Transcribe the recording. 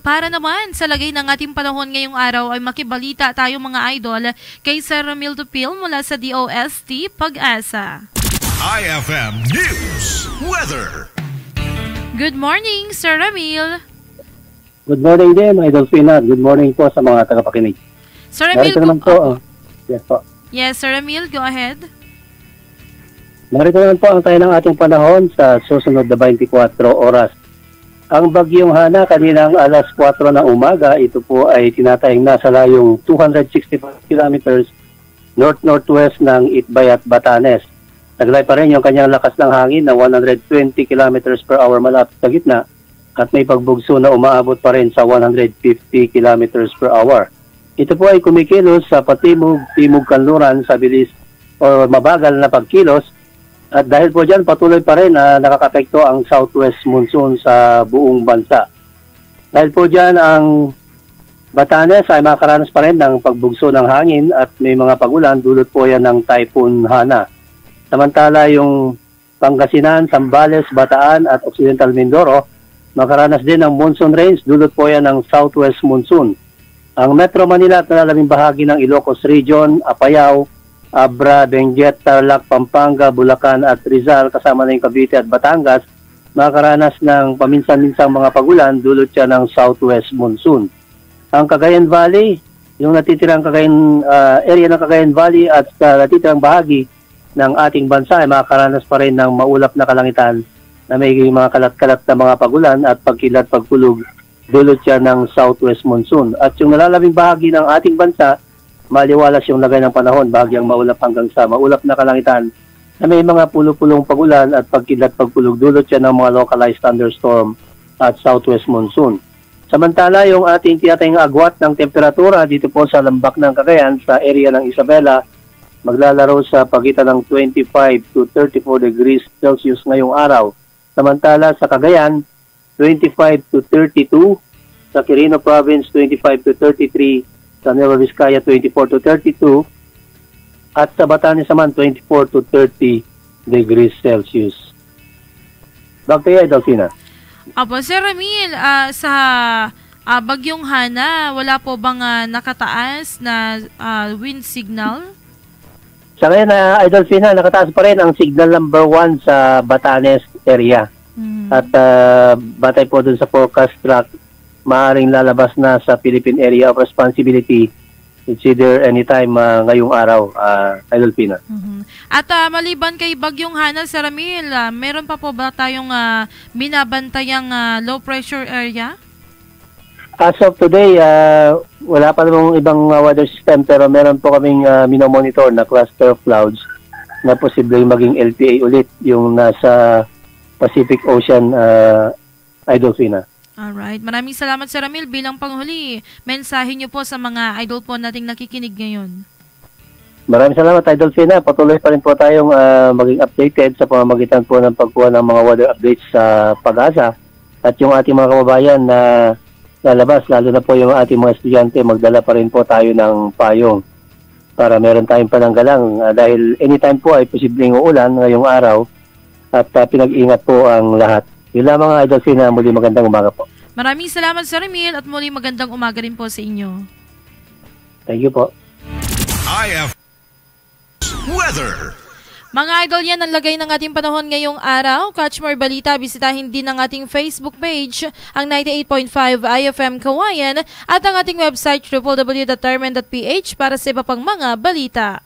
Para naman sa lagay ng ating panahon ngayong araw ay makibalita tayo mga idol kay Sir Ramil Tupil mula sa DOST Pag-asa. IFM News Weather. Good morning, Sir Ramil. Good morning din, Idol Fina. Good morning po sa mga tagapakinig. Sir Ramil, narito naman po. Yes po. Yes, Sir Ramil, go ahead. Narito naman po ang tayo ng ating panahon sa susunod na 24 oras. Ang bagyong Hana kaninang alas 4 ng umaga, ito po ay tinatayang nasa layong 265 kilometers north-northwest ng Itbay at Batanes. Naglay pa rin yung kanyang lakas ng hangin na 120 kilometers per hour malapit sa gitna at may pagbugso na umaabot pa rin sa 150 kilometers per hour. Ito po ay kumikilos sa patimog kanluran sa bilis o mabagal na pagkilos at dahil po dyan patuloy pa rin na nakakapekto ang southwest monsoon sa buong bansa. Dahil po dyan ang Batanes ay makaranas pa rin ng pagbugso ng hangin at may mga pagulan dulot po yan ng Typhoon Hana. Samantala yung Pangasinan, Zambales, Bataan at Occidental Mindoro makaranas din ng monsoon rains dulot po yan ng southwest monsoon. Ang Metro Manila at nalalabing bahagi ng Ilocos Region, Apayao, Abra, Benguet, Tarlac, Pampanga, Bulacan at Rizal kasama na yung Cavite at Batangas makaranas ng paminsan-minsang mga pagulan dulot siya ng southwest monsoon. Ang Cagayan Valley, yung natitirang area ng Cagayan Valley at natitirang bahagi ng ating bansa ay makakaranas pa rin ng maulap na kalangitan na may mga kalat-kalat na mga pagulan at pagkilat-pagkulog dulot siya ng southwest monsoon. At yung nalalabing bahagi ng ating bansa, maliwalas yung lagay ng panahon, bahagyang maulap hanggang sa maulap na kalangitan na may mga pulo-pulong pagulan at pagkilat-pagkulog dulot siya ng mga localized thunderstorm at southwest monsoon. Samantala, yung ating tinatayang agwat ng temperatura dito po sa lambak ng Cagayan sa area ng Isabela, maglalaro sa pagitan ng 25 to 34 degrees Celsius ngayong araw. Samantala sa Cagayan, 25 to 32, sa Quirino Province, 25 to 33, sa Nueva Vizcaya, 24 to 32, at sa Batanes naman, 24 to 30 degrees Celsius. Back to you, Delfina. Apo, Sir Ramil, sa bagyong Hana, wala po bang nakataas na wind signal? Sa ngayon, Idol Fina, nakataas pa rin ang signal number 1 sa Batanes area. At batay po dun sa forecast track, maaaring lalabas na sa Philippine Area of Responsibility. It's either anytime ngayong araw, Idol Fina. At maliban kay bagyong Hana, Sir Ramil, meron pa po ba tayong binabantayang low pressure area? As of today, wala pa namang ibang weather system pero meron po kaming minomonitor na cluster of clouds na posibleng maging LPA ulit yung nasa Pacific Ocean, Idol Fina. Alright. Maraming salamat, Sir Ramil. Bilang panghuli, mensahe niyo po sa mga idol po nating nakikinig ngayon. Maraming salamat, Idol Fina. Patuloy pa rin po tayong maging updated sa pamamagitan po ng pagkuha ng mga weather updates sa Pag-asa at yung ating mga kababayan na lalabas, lalo na po yung ating mga estudyante, magdala pa rin po tayo ng payong para meron tayong pananggalang dahil anytime po ay posibleng uulan ngayong araw at pinag-ingat po ang lahat. Yun lamang, Idol Fina, muli magandang umaga po. Maraming salamat, Sir Ramil, at muli magandang umaga rin po sa inyo. Thank you po. IF Weather. Mga idol, yan ang lagay ng ating panahon ngayong araw. Catch more balita, bisitahin din ang ating Facebook page, ang 98.5 IFM Kawayan, at ang ating website www.tarman.ph para sa iba pang mga balita.